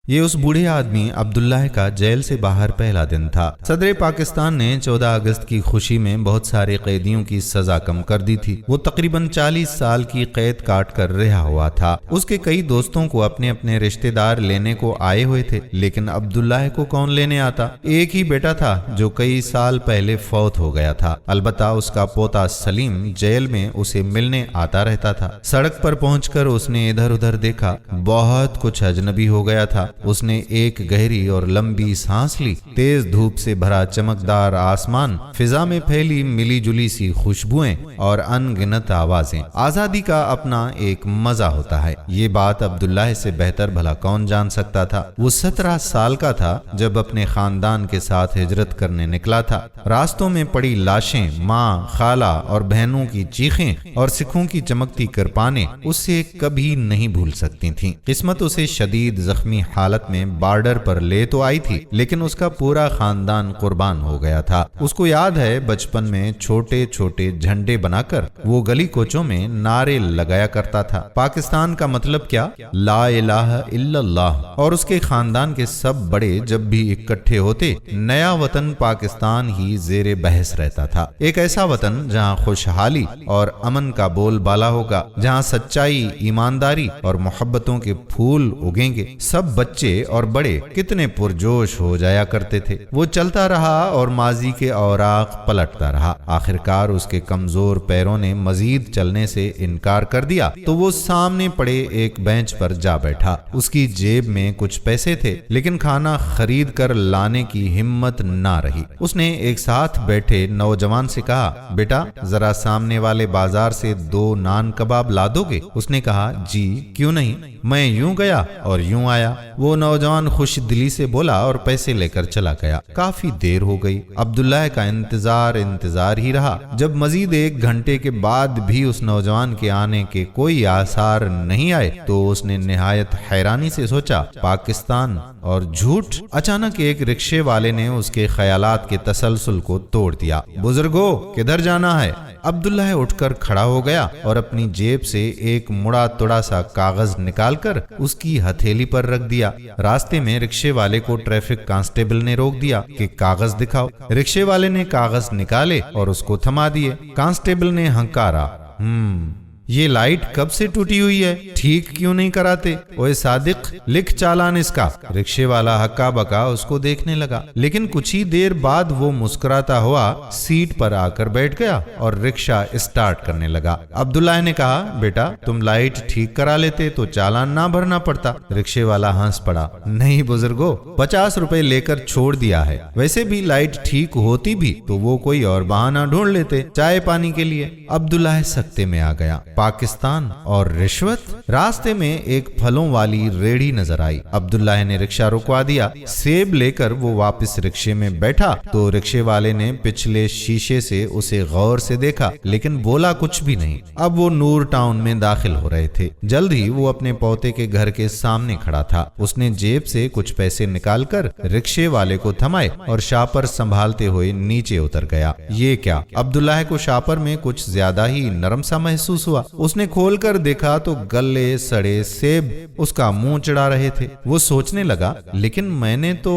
یہ اس بوڑھے آدمی عبداللہ کا جیل سے باہر پہلا دن تھا۔ صدر پاکستان نے 14 اگست کی خوشی میں بہت سارے قیدیوں کی سزا کم کر دی تھی۔ وہ تقریباً 40 سال کی قید کاٹ کر رہا ہوا تھا۔ اس کے کئی دوستوں کو اپنے اپنے رشتہ دار لینے کو آئے ہوئے تھے، لیکن عبداللہ کو کون لینے آتا؟ ایک ہی بیٹا تھا جو کئی سال پہلے فوت ہو گیا تھا۔ البتہ اس کا پوتا سلیم جیل میں اسے ملنے آتا رہتا تھا۔ سڑک پر پہنچ کر اس نے ادھر ادھر دیکھا، بہت کچھ اجنبی ہو گیا تھا۔ اس نے ایک گہری اور لمبی سانس لی۔ تیز دھوپ سے بھرا چمکدار آسمان، فضا میں پھیلی ملی جلی سی خوشبوئیں اور ان گنت آوازیں۔ آزادی کا اپنا ایک مزہ ہوتا ہے، یہ بات عبداللہ سے بہتر بھلا کون جان سکتا تھا۔ وہ 17 سال کا تھا جب اپنے خاندان کے ساتھ ہجرت کرنے نکلا تھا۔ راستوں میں پڑی لاشیں، ماں، خالہ اور بہنوں کی چیخیں اور سکھوں کی چمکتی کرپانیں اسے کبھی نہیں بھول سکتی تھیں۔ قسمت اسے شدید زخمی حالت میں بارڈر پر لے تو آئی تھی، لیکن اس کا پورا خاندان قربان ہو گیا تھا۔ اس کو یاد ہے بچپن میں چھوٹے چھوٹے جھنڈے بنا کر وہ گلی کوچوں میں نعرے لگایا کرتا تھا۔ پاکستان کا مطلب کیا؟ لا الہ الا اللہ۔ اور اس کے خاندان کے سب بڑے جب بھی اکٹھے ہوتے، نیا وطن پاکستان ہی زیر بحث رہتا تھا۔ ایک ایسا وطن جہاں خوشحالی اور امن کا بول بالا ہوگا، جہاں سچائی، ایمانداری اور محبتوں کے پھول اگیں گے۔ سب بچے اور بڑے کتنے پرجوش ہو جایا کرتے تھے۔ وہ چلتا رہا اور ماضی کے اوراق پلٹتا رہا۔ آخرکار اس کے کمزور پیروں نے مزید چلنے سے انکار کر دیا تو وہ سامنے پڑے ایک بینچ پر جا بیٹھا۔ اس کی جیب میں کچھ پیسے تھے، لیکن کھانا خرید کر لانے کی ہمت نہ رہی۔ اس نے ایک ساتھ بیٹھے نوجوان سے کہا، بیٹا ذرا سامنے والے بازار سے 2 نان کباب لا دو گے؟ اس نے کہا، جی کیوں نہیں، میں یوں گیا اور یوں آیا۔ وہ نوجوان خوش دلی سے بولا اور پیسے لے کر چلا گیا۔ کافی دیر ہو گئی۔ عبداللہ کا انتظار ہی رہا۔ جب مزید 1 گھنٹے کے بعد بھی اس نوجوان کے آنے کے کوئی آثار نہیں آئے تو اس نے نہایت حیرانی سے سوچا، پاکستان اور جھوٹ۔ اچانک ایک رکشے والے نے اس کے خیالات کے تسلسل کو توڑ دیا۔ بزرگو، کدھر جانا ہے؟ عبداللہ اٹھ کر کھڑا ہو گیا اور اپنی جیب سے ایک مڑا توڑا سا کاغذ نکال کر اس کی ہتھیلی پر رکھ دیا۔ راستے میں رکشے والے کو ٹریفک کانسٹیبل نے روک دیا کہ کاغذ دکھاؤ۔ رکشے والے نے کاغذ نکالے اور اس کو تھما دیے۔ کانسٹیبل نے ہنکارا، یہ لائٹ کب سے ٹوٹی ہوئی ہے، ٹھیک کیوں نہیں کراتے؟ اوے صادق، لکھ چالان اس کا۔ رکشے والا ہکا بکا اس کو دیکھنے لگا، لیکن کچھ ہی دیر بعد وہ مسکراتا ہوا سیٹ پر آ کر بیٹھ گیا اور رکشہ اسٹارٹ کرنے لگا۔ عبداللہ نے کہا، بیٹا تم لائٹ ٹھیک کرا لیتے تو چالان نہ بھرنا پڑتا۔ رکشے والا ہنس پڑا، نہیں بزرگو، 50 روپے لے کر چھوڑ دیا ہے، ویسے بھی لائٹ ٹھیک ہوتی بھی تو وہ کوئی اور بہانہ ڈھونڈ لیتے چائے پانی کے لیے۔ عبداللہ سکتے میں آ گیا۔ پاکستان اور رشوت۔ راستے میں ایک پھلوں والی ریڑھی نظر آئی۔ عبداللہ نے رکشہ رکوا دیا۔ سیب لے کر وہ واپس رکشے میں بیٹھا تو رکشے والے نے پچھلے شیشے سے اسے غور سے دیکھا، لیکن بولا کچھ بھی نہیں۔ اب وہ نور ٹاؤن میں داخل ہو رہے تھے۔ جلد ہی وہ اپنے پوتے کے گھر کے سامنے کھڑا تھا۔ اس نے جیب سے کچھ پیسے نکال کر رکشے والے کو تھمائے اور شاپر سنبھالتے ہوئے نیچے اتر گیا۔ یہ کیا؟ عبداللہ کو شاپر میں کچھ زیادہ ہی نرم سا محسوس ہوا۔ اس نے کھول کر دیکھا تو گلے سڑے سیب اس کا منہ چڑھا رہے تھے۔ وہ سوچنے لگا، لیکن میں نے تو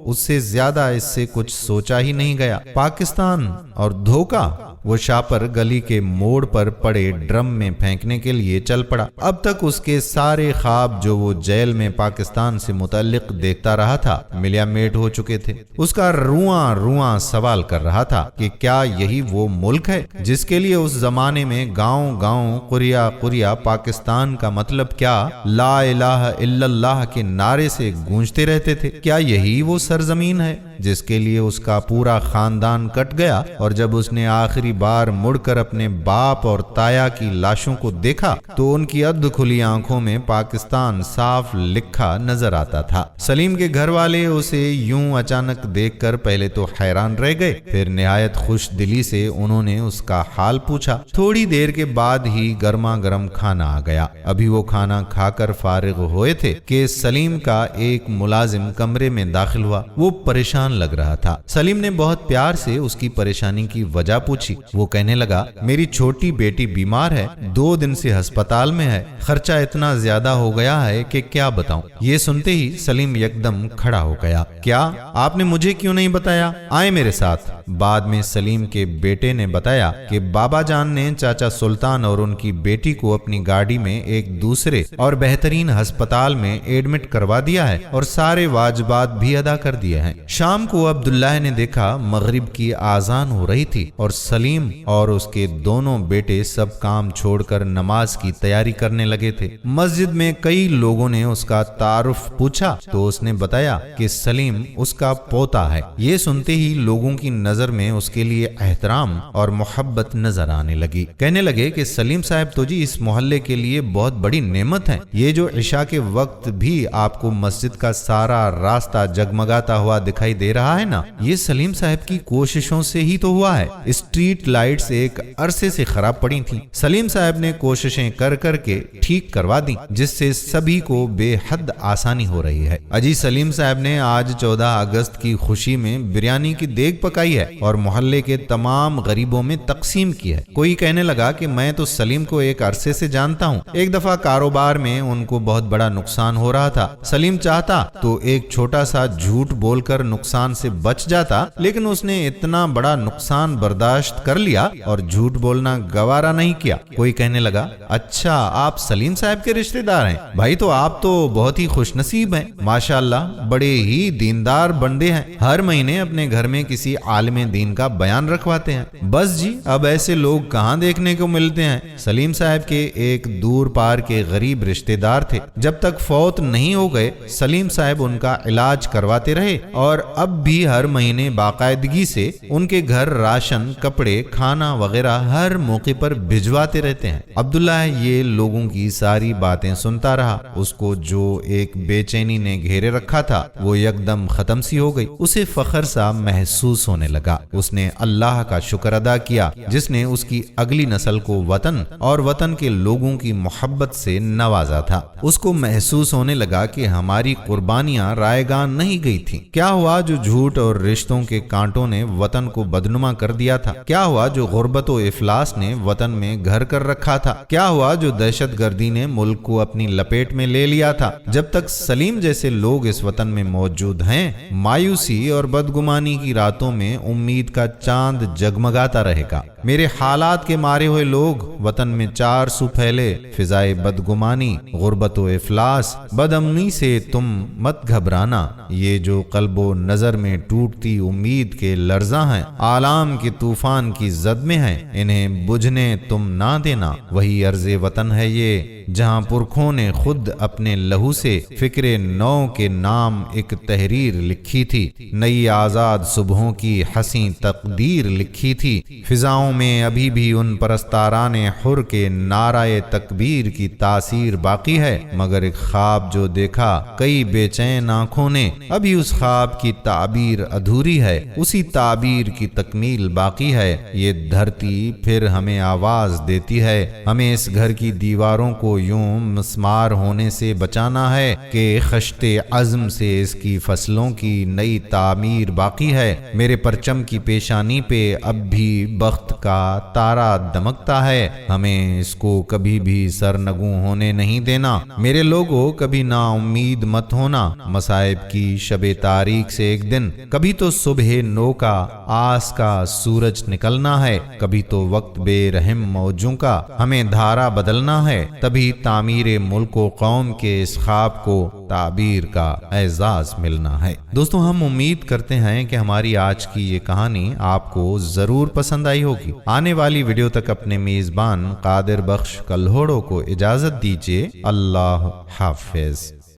اس سے زیادہ اس سے کچھ سوچا ہی نہیں گیا۔ پاکستان اور دھوکہ۔ وہ شاپر گلی کے موڑ پر پڑے ڈرم میں پھینکنے کے لیے چل پڑا۔ اب تک اس کے سارے خواب جو وہ جیل میں پاکستان سے متعلق دیکھتا رہا تھا ملیا میٹ ہو چکے تھے۔ اس کا رواں سوال کر رہا تھا کہ کیا یہی وہ ملک ہے جس کے لیے اس زمانے میں گاؤں گاؤں قریا پاکستان کا مطلب کیا لا الہ الا اللہ کے نعرے سے گونجتے رہتے تھے؟ کیا یہی وہ سرزمین ہے جس کے لیے اس کا پورا خاندان کٹ گیا اور جب اس نے آخری بار مڑ کر اپنے باپ اور تایا کی لاشوں کو دیکھا تو ان کی ادھ کھلی آنکھوں میں پاکستان صاف لکھا نظر آتا تھا؟ سلیم کے گھر والے اسے یوں اچانک دیکھ کر پہلے تو حیران رہ گئے، پھر نہایت خوش دلی سے انہوں نے اس کا حال پوچھا۔ تھوڑی دیر کے بعد ہی گرما گرم کھانا آ گیا۔ ابھی وہ کھانا کھا کر فارغ ہوئے تھے کہ سلیم کا ایک ملازم کمرے میں داخل ہوا۔ وہ پریشان پریشان لگ رہا تھا۔ سلیم نے بہت پیار سے اس کی پریشانی کی وجہ پوچھی۔ وہ کہنے لگا، میری چھوٹی بیٹی بیمار ہے، 2 دن سے ہسپتال میں ہے، خرچہ اتنا زیادہ ہو گیا ہے کہ کیا بتاؤں۔ یہ سنتے ہی سلیم یکدم کھڑا ہو گیا۔ کیا آپ نے مجھے کیوں نہیں بتایا؟ آئے میرے ساتھ۔ بعد میں سلیم کے بیٹے نے بتایا کہ بابا جان نے چاچا سلطان اور ان کی بیٹی کو اپنی گاڑی میں ایک دوسرے اور بہترین ہسپتال میں ایڈمٹ کروا دیا ہے اور سارے واجبات بھی ادا کر دیے ہیں۔ شام کو عبداللہ نے دیکھا مغرب کی آذان ہو رہی تھی اور سلیم اور اس کے دونوں بیٹے سب کام چھوڑ کر نماز کی تیاری کرنے لگے تھے۔ مسجد میں کئی لوگوں نے اس کا تعارف پوچھا تو اس نے بتایا کہ سلیم اس کا پوتا ہے۔ یہ سنتے ہی لوگوں کی نظر میں اس کے لیے احترام اور محبت نظر آنے لگی۔ کہنے لگے کہ سلیم صاحب تو جی اس محلے کے لیے بہت بڑی نعمت ہے۔ یہ جو عشاء کے وقت بھی آپ کو مسجد کا سارا راستہ جگمگاتا ہوا دکھائی دے رہا ہے نا، یہ سلیم صاحب کی کوششوں سے ہی تو ہوا ہے۔ اسٹریٹ لائٹس ایک عرصے سے خراب پڑی تھیں، سلیم صاحب نے کوششیں کر کر کے ٹھیک کروا دی، جس سے سبھی کو بے حد آسانی ہو رہی ہے۔ اجی سلیم صاحب نے آج 14 اگست کی خوشی میں بریانی کی دیگ پکائی ہے اور محلے کے تمام غریبوں میں تقسیم کی ہے۔ کوئی کہنے لگا کہ میں تو سلیم کو ایک عرصے سے جانتا ہوں، ایک دفعہ کاروبار میں ان کو بہت بڑا نقصان ہو رہا تھا، سلیم چاہتا تو ایک چھوٹا سا جھوٹ بول کر نقصان سے بچ جاتا، لیکن اس نے اتنا بڑا نقصان برداشت کر لیا اور جھوٹ بولنا گوارا نہیں کیا۔ کوئی کہنے لگا، اچھا آپ سلیم صاحب کے رشتہ دار ہیں؟ بھائی تو آپ تو بہت ہی خوش نصیب ہیں، ماشاءاللہ بڑے ہی دیندار بندے ہیں، ہر مہینے اپنے گھر میں کسی عالم دین کا بیان رکھواتے ہیں۔ بس جی اب ایسے لوگ کہاں دیکھنے کو ملتے ہیں۔ سلیم صاحب کے ایک دور پار کے غریب رشتہ دار تھے، جب تک فوت نہیں ہو گئے سلیم صاحب ان کا علاج کرواتے رہے اور اب بھی ہر مہینے باقاعدگی سے ان کے گھر راشن، کپڑے، کھانا وغیرہ ہر موقع پر بھجواتے رہتے ہیں۔ عبداللہ یہ لوگوں کی ساری باتیں سنتا رہا، اس کو جو ایک بے چینی نے گھیرے رکھا تھا وہ یکدم ختم سی ہو گئی، اسے فخر سا محسوس ہونے لگا۔ اس نے اللہ کا شکر ادا کیا جس نے اس کی اگلی نسل کو وطن اور وطن کے لوگوں کی محبت سے نوازا تھا۔ اس کو محسوس ہونے لگا کہ ہماری قربانیاں رائیگان نہیں گئی تھیں۔ کیا ہوا جو جھوٹ اور رشتوں کے کانٹوں نے وطن کو بدنما کر دیا تھا؟ کیا ہوا جو غربت و افلاس نے وطن میں گھر کر رکھا تھا؟ کیا ہوا جو دہشت گردی نے ملک کو اپنی لپیٹ میں لے لیا تھا؟ جب تک سلیم جیسے لوگ اس وطن میں موجود ہیں، مایوسی اور بدگمانی کی راتوں میں امید کا چاند جگمگاتا رہے گا۔ میرے حالات کے مارے ہوئے لوگ وطن میں 4 سو پھیلے فضائے بدگمانی، غربت و افلاس، بدامنی سے تم مت گھبرانا۔ یہ جو قلب و نظر میں ٹوٹتی امید کے لرزاں ہیں، آلام کے طوفان کی زد میں ہیں، انہیں بجھنے تم نہ دینا۔ وہی عرض وطن ہے یہ جہاں پرکھوں نے خود اپنے لہو سے فکر نو کے نام ایک تحریر لکھی تھی، نئی آزاد صبحوں کی حسین تقدیر لکھی تھی۔ فضاؤں میں ابھی بھی ان پرستاران حر کے نعرہ تکبیر کی تاثیر باقی ہے، مگر ایک خواب جو دیکھا کئی بے چین آنکھوں نے، ابھی اس خواب کی تعبیر ادھوری ہے، اسی تعبیر کی تکمیل باقی ہے۔ یہ دھرتی پھر ہمیں آواز دیتی ہے، ہمیں اس گھر کی دیواروں کو یوں مسمار ہونے سے بچانا ہے کہ خشت عزم سے اس کی فصلوں کی نئی تعمیر باقی ہے۔ میرے پرچم کی پیشانی پہ اب بھی بخت کا تارا دمکتا ہے، ہمیں اس کو کبھی بھی سرنگوں ہونے نہیں دینا۔ میرے لوگوں کبھی نا امید مت ہونا، مصائب کی شب تاریک سے ایک دن کبھی تو صبح نو کا آس کا سورج نکلنا ہے، کبھی تو وقت بے رحم موجوں کا ہمیں دھارا بدلنا ہے، تبھی تعمیر ملک و قوم کے اس خواب کو تعبیر کا اعزاز ملنا ہے۔ دوستو ہم امید کرتے ہیں کہ ہماری آج کی یہ کہانی آپ کو ضرور پسند آئی ہوگی۔ آنے والی ویڈیو تک اپنے میزبان قادر بخش کلہوڑو کو اجازت دیجیے۔ اللہ حافظ۔